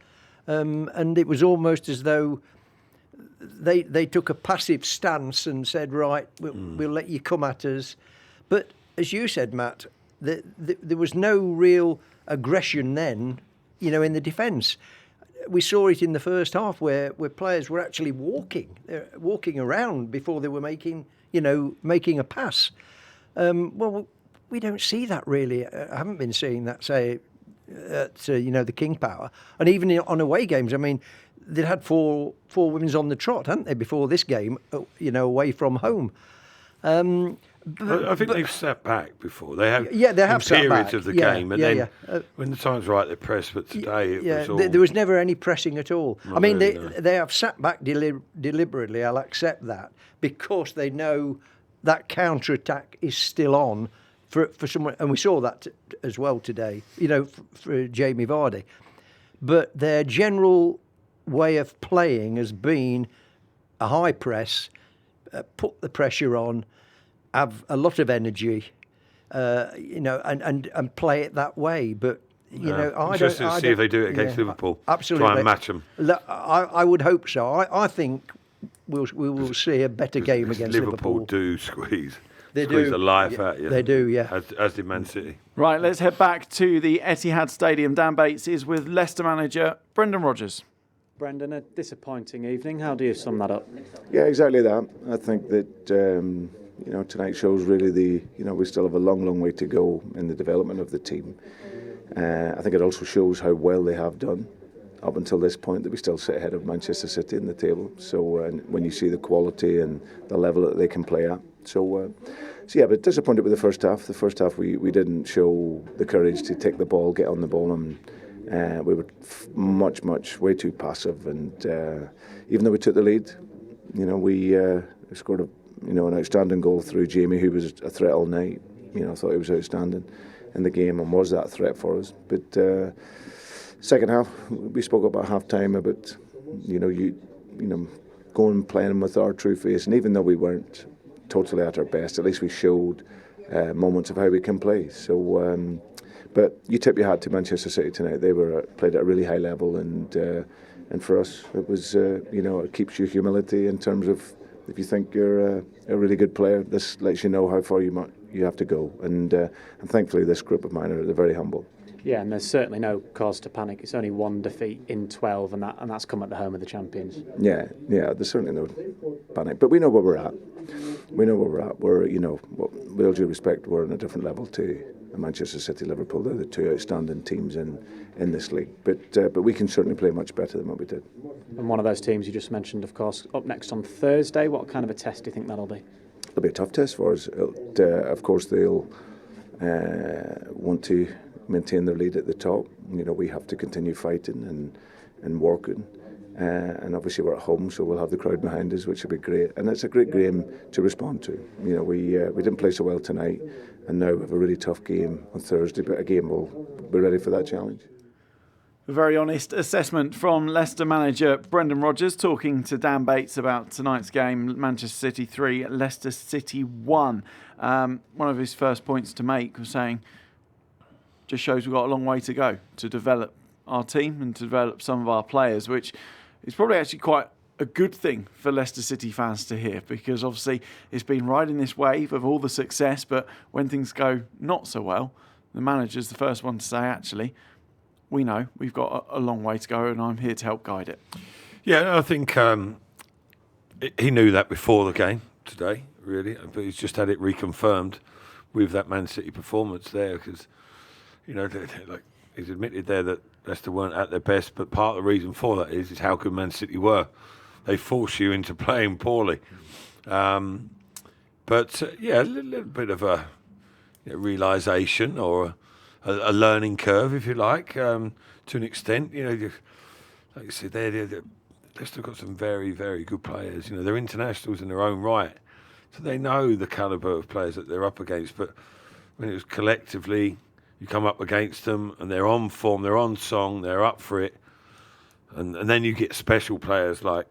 and it was almost as though they took a passive stance and said, right, we'll let you come at us. But as you said, Matt, there was no real aggression then, in the defence. We saw it in the first half where players were actually walking around before they were making a pass. Well, we don't see that really. I haven't been seeing that, say, at the King Power, and even on away games. I mean, they had four women's on the trot, hadn't they, before this game? Away from home. I think they've sat back before. They have. Yeah, they have sat back. Periods of the game, and then when the time's right, they press. But today it was all. There was never any pressing at all. I mean, really, they have sat back deliberately. I'll accept that, because they know that counter attack is still on for someone, and we saw that as well today. For Jamie Vardy, but their general way of playing has been a high press, put the pressure on, have a lot of energy, and play it that way. But I don't see if they do it against Liverpool. Absolutely, try and match them. I would hope so. I think we will see a better game against Liverpool. Liverpool do squeeze. They squeeze do. the life out you. They do, yeah. As did Man City. Right, let's head back to the Etihad Stadium. Dan Bates is with Leicester manager Brendan Rodgers. Brendan, a disappointing evening. How do you sum that up? Yeah, exactly that. I think that tonight shows really we still have a long way to go in the development of the team. I think it also shows how well they have done up until this point, that we still sit ahead of Manchester City in the table. So when you see the quality and the level that they can play at. So yeah, but disappointed with the first half. The first half we didn't show the courage to take the ball, get on the ball, and we were much way too passive. And even though we took the lead, we scored an outstanding goal through Jamie, who was a threat all night. I thought he was outstanding in the game and was that threat for us. But second half, we spoke about half time about going and playing with our true face, and even though we weren't totally at our best, at least we showed moments of how we can play. So, but you tip your hat to Manchester City tonight. They played at a really high level, and for us, it was it keeps you humility in terms of, if you think you're a really good player, this lets you know how far you have to go. And thankfully, this group of mine they're very humble. Yeah, and there's certainly no cause to panic. It's only one defeat in 12, and that's come at the home of the champions. Yeah, there's certainly no panic. But we know where we're at. We're, with all due respect, we're on a different level to Manchester City, Liverpool. They're the two outstanding teams in this league. But we can certainly play much better than what we did. And one of those teams you just mentioned, of course, up next on Thursday. What kind of a test do you think that'll be? It'll be a tough test for us. Of course, they'll want to maintain their lead at the top. We have to continue fighting and working. And obviously we're at home, so we'll have the crowd behind us, which will be great. And it's a great game to respond to. We didn't play so well tonight, and now we have a really tough game on Thursday. But again, we'll be ready for that challenge. A very honest assessment from Leicester manager Brendan Rodgers talking to Dan Bates about tonight's game, Manchester City 3, Leicester City 1. One of his first points to make was saying, just shows we've got a long way to go to develop our team and to develop some of our players, which is probably actually quite a good thing for Leicester City fans to hear, because obviously it's been riding this wave of all the success, but when things go not so well, the manager's the first one to say, actually, we know we've got a long way to go and I'm here to help guide it. Yeah, I think he knew that before the game today, really, but he's just had it reconfirmed with that Man City performance there, because, you know, like he's admitted there that Leicester weren't at their best, but part of the reason for that is how good Man City were. They force you into playing poorly. But a little bit of a realisation or a learning curve, if you like, to an extent. You know, like you said, Leicester got some very, very good players. You know, they're internationals in their own right, so they know the calibre of players that they're up against. But when it was collectively, you come up against them and they're on form, they're on song, they're up for it, and then you get special players like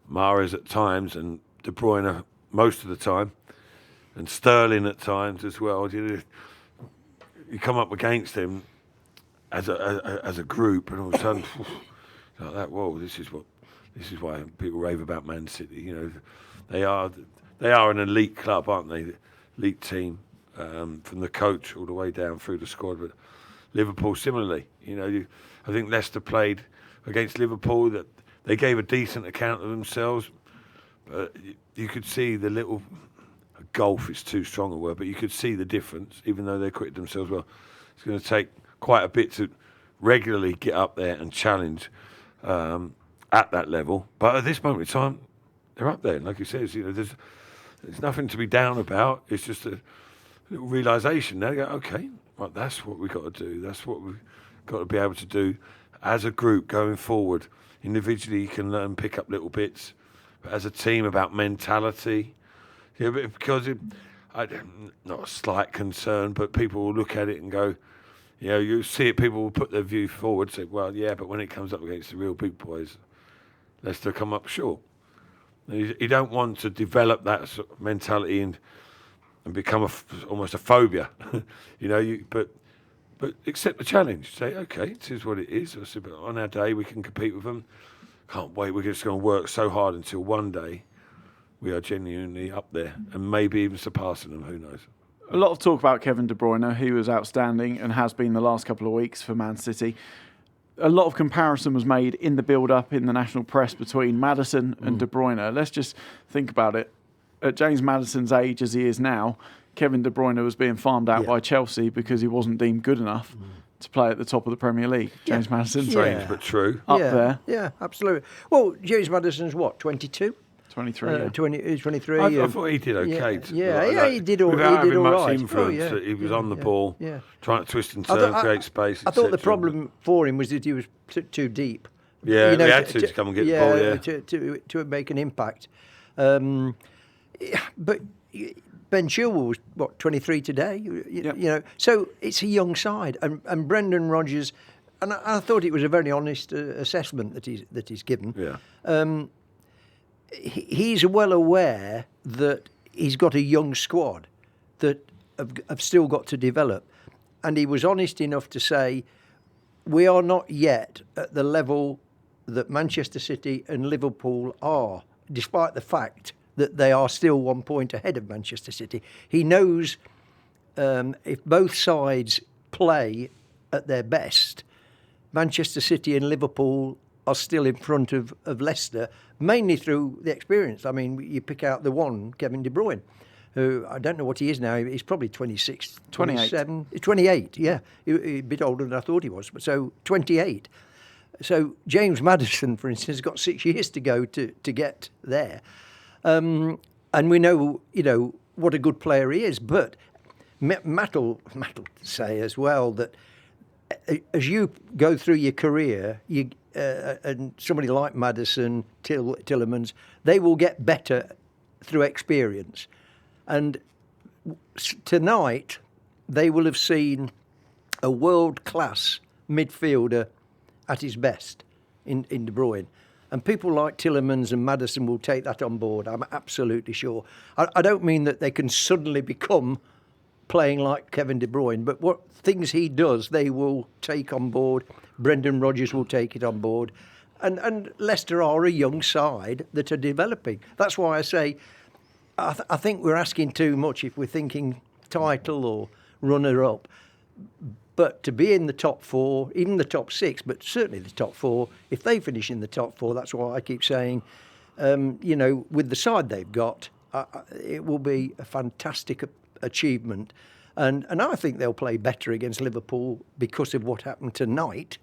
Mahrez at times and De Bruyne most of the time, and Sterling at times as well. You come up against them as a group, and all of a sudden, like that. Whoa! This is why people rave about Man City. You know, they are an elite club, aren't they? Elite team, from the coach all the way down through the squad. But Liverpool similarly. You know, I think Leicester played against Liverpool that they gave a decent account of themselves, but you could see the little. Golf is too strong a word, but you could see the difference, even though they acquitted themselves well. It's going to take quite a bit to regularly get up there and challenge at that level. But at this moment in time, they're up there. And like you said, you know, there's nothing to be down about. It's just a little realisation. Now you go, okay, well, that's what we've got to do. That's what we've got to be able to do as a group going forward. Individually, you can learn, pick up little bits, but as a team, about mentality. Yeah, because not a slight concern, but people will look at it and go, you know, you see it, people will put their view forward, say, well, yeah, but when it comes up against the real big boys, Leicester come up short. You don't want to develop that sort of mentality and become almost a phobia, you know. But accept the challenge. Say, okay, this is what it is. But on our day, we can compete with them. Can't wait. We're just going to work so hard until one day we are genuinely up there and maybe even surpassing them. Who knows? A lot of talk about Kevin De Bruyne, who was outstanding and has been the last couple of weeks for Man City. A lot of comparison was made in the build-up in the national press between Maddison and De Bruyne. Let's just think about it. At James Maddison's age as he is now, Kevin De Bruyne was being farmed out by Chelsea because he wasn't deemed good enough to play at the top of the Premier League. James Maddison, strange but true. Up there. Yeah, absolutely. Well, James Maddison's what, 22? 23. 23. I thought he did okay. He did all without having much right. influence. He was on the ball, trying to twist and turn, create space. I thought the problem for him was that he was too deep. Yeah, he had to come and get the ball. To make an impact. But Ben Chilwell was 23 today. You know, so it's a young side, and Brendan Rodgers, and I thought it was a very honest assessment that he's given. Yeah. He's well aware that he's got a young squad that have still got to develop. And he was honest enough to say, we are not yet at the level that Manchester City and Liverpool are, despite the fact that they are still 1 point ahead of Manchester City. He knows if both sides play at their best, Manchester City and Liverpool are still in front of Leicester, mainly through the experience. I mean, you pick out the one, Kevin De Bruyne, who I don't know what he is now. He's probably 26, 27. 28, yeah. He's a bit older than I thought he was, but so 28. So James Maddison, for instance, has got 6 years to go to get there. And we know, you know, what a good player he is. But Matt'll say as well that as you go through your career, and somebody like Maddison, Tielemans, they will get better through experience. And tonight, they will have seen a world-class midfielder at his best in De Bruyne. And people like Tielemans and Maddison will take that on board, I'm absolutely sure. I don't mean that they can suddenly become playing like Kevin De Bruyne, but what things he does, they will take on board. Brendan Rodgers will take it on board. And Leicester are a young side that are developing. That's why I say I think we're asking too much if we're thinking title or runner-up. But to be in the top 4, even the top 6, but certainly the top 4, if they finish in the top 4, that's why I keep saying, with the side they've got, it will be a fantastic achievement. And I think they'll play better against Liverpool because of what happened tonight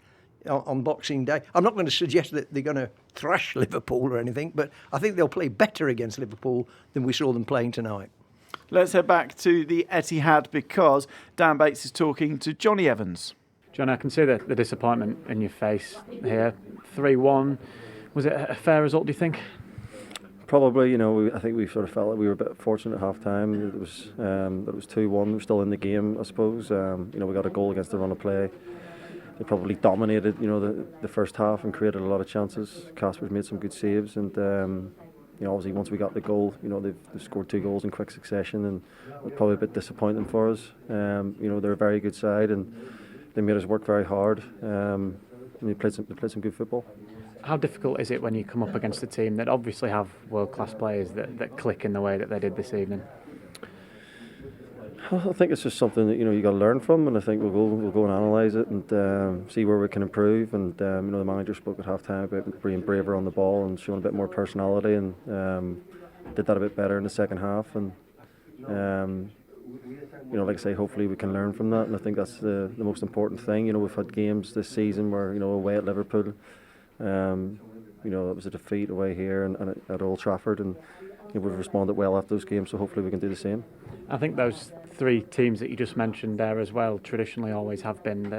on Boxing Day. I'm not going to suggest that they're going to thrash Liverpool or anything, but I think they'll play better against Liverpool than we saw them playing tonight. Let's head back to the Etihad because Dan Bates is talking to Johnny Evans. John, I can see the disappointment in your face here. 3-1. Was it a fair result, do you think? Probably, I think we sort of felt like we were a bit fortunate at half-time. It was 2-1. We're still in the game, I suppose. We got a goal against the run of play. They probably dominated, the first half and created a lot of chances. Kasper's made some good saves, and obviously once we got the goal, they've scored 2 goals in quick succession, and it was probably a bit disappointing for us. They're a very good side, and they made us work very hard. And they played some good football. How difficult is it when you come up against a team that obviously have world-class players that click in the way that they did this evening? I think it's just something that you got to learn from, and I think we'll go and analyse it and see where we can improve. And the manager spoke at half time about being braver on the ball and showing a bit more personality, and did that a bit better in the second half. And like I say, hopefully we can learn from that. And I think that's the most important thing. We've had games this season where away at Liverpool, it was a defeat away here and at Old Trafford, and we've responded well after those games. So hopefully we can do the same. I think those 3 teams that you just mentioned there as well traditionally always have been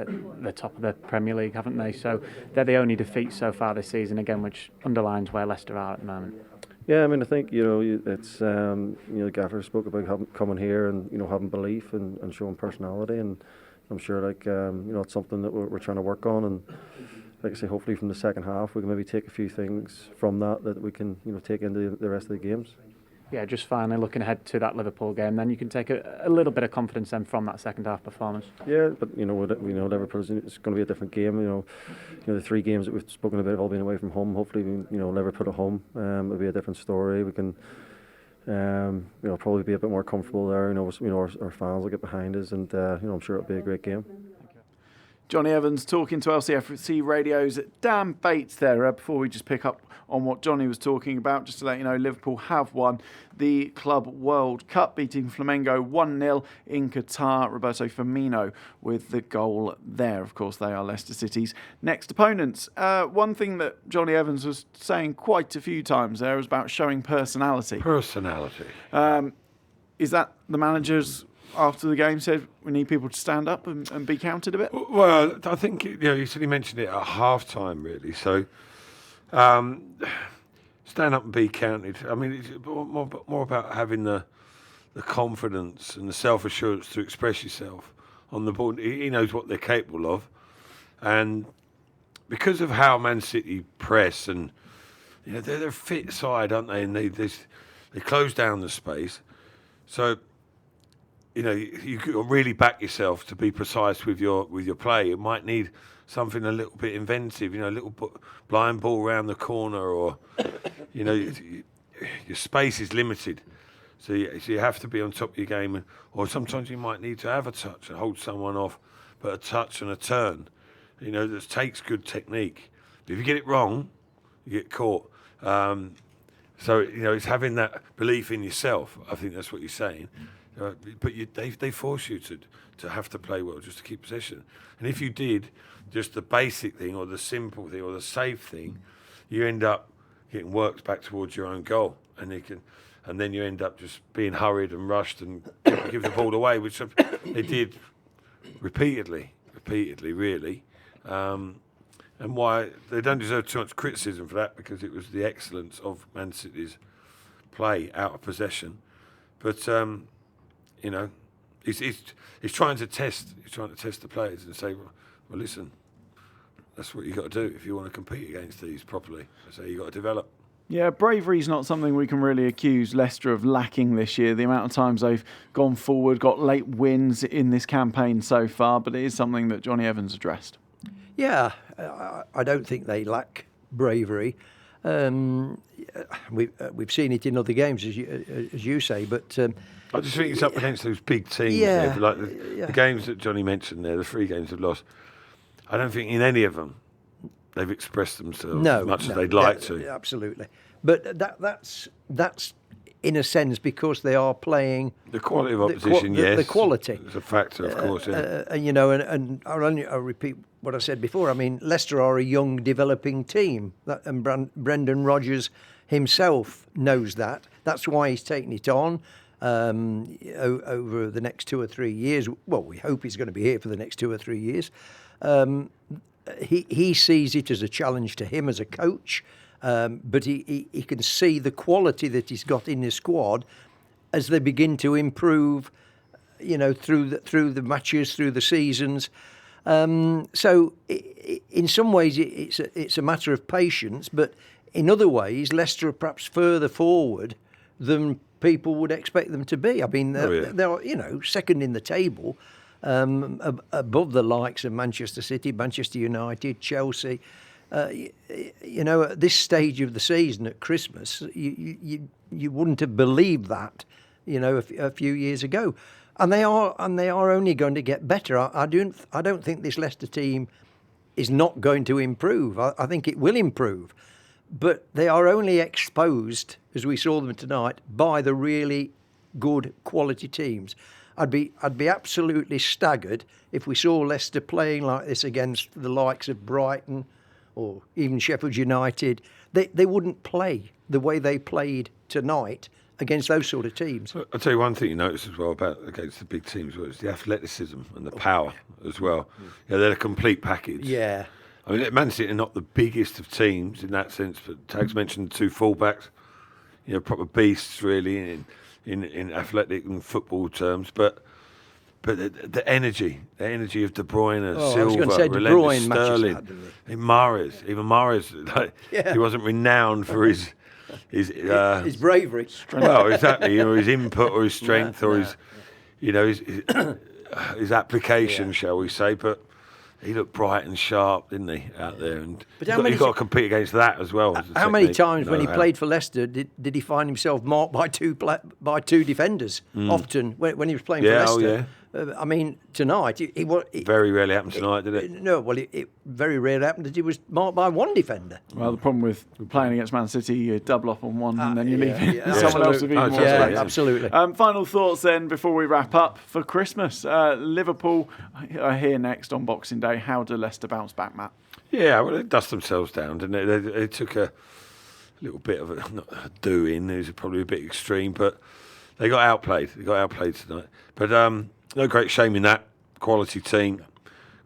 the top of the Premier League, haven't they? So they're the only defeats so far this season, again, which underlines where Leicester are at the moment. Yeah, I think it's the gaffer spoke about coming here and having belief and showing personality, and I'm sure it's something that we're trying to work on. And like I say, hopefully from the second half we can maybe take a few things from that we can take into the rest of the games. Yeah, just finally looking ahead to that Liverpool game, then you can take a little bit of confidence then from that second half performance. Yeah, but we know Liverpool it's going to be a different game. The 3 games that we've spoken about have all been away from home. Hopefully, Liverpool at home it'll be a different story. We can probably be a bit more comfortable there. Our fans will get behind us, and I'm sure it'll be a great game. Johnny Evans talking to LCFC Radio's Dan Bates there. Before we just pick up on what Johnny was talking about, just to let you know, Liverpool have won the Club World Cup, beating Flamengo 1-0 in Qatar. Roberto Firmino with the goal there. Of course, they are Leicester City's next opponents. One thing that Johnny Evans was saying quite a few times there was about showing personality. Personality. Is that the manager's... After the game, said we need people to stand up and be counted a bit? Well, I think you said he mentioned it at half time, really. So stand up and be counted. I mean, it's more about having the confidence and the self-assurance to express yourself on the ball. He knows what they're capable of, and because of how Man City press, and they're a fit side, aren't they? And they close down the space, so. You really back yourself to be precise with your play. You might need something a little bit inventive, a little blind ball around the corner, or your space is limited, so you have to be on top of your game. Or sometimes you might need to have a touch and hold someone off, but a touch and a turn, that takes good technique. But if you get it wrong, you get caught. So it's having that belief in yourself. I think that's what you're saying. But they force you to have to play well just to keep possession. And if you did just the basic thing or the simple thing or the safe thing, you end up getting worked back towards your own goal, and then you end up just being hurried and rushed and give the ball away, which they did repeatedly, really. And why they don't deserve too much criticism for that, because it was the excellence of Man City's play out of possession. But he's trying to test the players and say, well, listen, That's what you've got to do if you want to compete against these properly. So you've got to develop. Yeah, bravery's not something we can really accuse Leicester of lacking this year. The amount of times they've gone forward, got late wins in this campaign so far, but it is something that Johnny Evans addressed. Yeah, I don't think they lack bravery. We've seen it in other games, as you say, but I just think it's up against those big teams. Yeah, like the games that Johnny mentioned there, the 3 games they've lost. I don't think in any of them they've expressed themselves as much as they'd like to. Absolutely, but that's in a sense because they are playing the quality of opposition. The quality is a factor, of course. Yeah. And I'll repeat what I said before. I mean, Leicester are a young, developing team, and Brendan Rodgers himself knows that. That's why he's taken it on over the next 2 or 3 years. Well, we hope he's going to be here for the next 2 or 3 years. He sees it as a challenge to him as a coach, but he can see the quality that he's got in his squad as they begin to improve, through the matches, through the seasons. So in some ways it's a matter of patience, but in other ways Leicester are perhaps further forward than people would expect them to be. I mean, they're second in the table. Above the likes of Manchester City, Manchester United, Chelsea. At this stage of the season at Christmas, you wouldn't have believed that, a few years ago, and they are only going to get better. I don't think this Leicester team is not going to improve. I think it will improve, but they are only exposed, as we saw them tonight, by the really good quality teams. I'd be absolutely staggered if we saw Leicester playing like this against the likes of Brighton or even Sheffield United. They wouldn't play the way they played tonight against those sort of teams. I'll tell you one thing you notice as well about against the big teams was the athleticism and the power as well. Yeah, they're a complete package. Yeah. I mean, Man City are not the biggest of teams in that sense, but Tags mentioned 2 fullbacks, proper beasts really in athletic and football terms, but the energy of De Bruyne, Silva, relentless Sterling, even Mahrez, he wasn't renowned for his bravery. Well, exactly, his input or his strength or his application, shall we say? But he looked bright and sharp, didn't he, out there? And you've got to compete against that as well. How many times when he played for Leicester did he find himself marked by two defenders? Often when he was playing for Leicester. I mean, tonight he very rarely happened tonight, did it? No, well, it very rarely happened that he was marked by one defender. Well, the problem with playing against Man City, you double up on one and then you leave someone else to be more space. Absolutely. Final thoughts then before we wrap up for Christmas. Liverpool are here next on Boxing Day. How do Leicester bounce back, Matt? Yeah, well, they dust themselves down, didn't they? They took a little bit of a doing. It was probably a bit extreme, but they got outplayed. They got outplayed tonight. But no great shame in that. Quality team,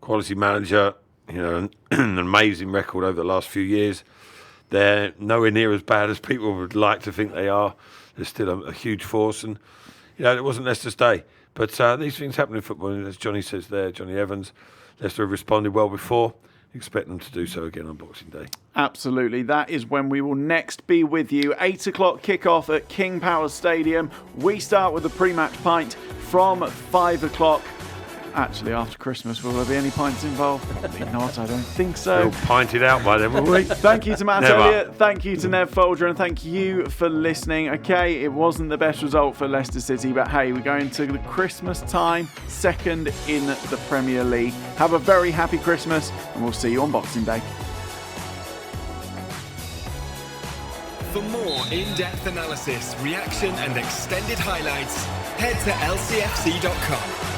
quality manager, an amazing record over the last few years. They're nowhere near as bad as people would like to think they are. They're still a huge force, and it wasn't Leicester's day. But these things happen in football, and as Johnny says there, Johnny Evans, Leicester have responded well before. Expect them to do so again on Boxing Day. Absolutely. That is when we will next be with you. 8 o'clock kickoff at King Power Stadium. We start with the pre-match pint from 5 o'clock. Actually, after Christmas, will there be any pints involved? Probably not, I don't think so. We'll pint it out by then, will we? Thank you to Matt Elliott, thank you to Nev Folger, and thank you for listening. Okay, it wasn't the best result for Leicester City, but hey, we're going to the Christmas time, second in the Premier League. Have a very happy Christmas, and we'll see you on Boxing Day. For more in-depth analysis, reaction and extended highlights, head to lcfc.com.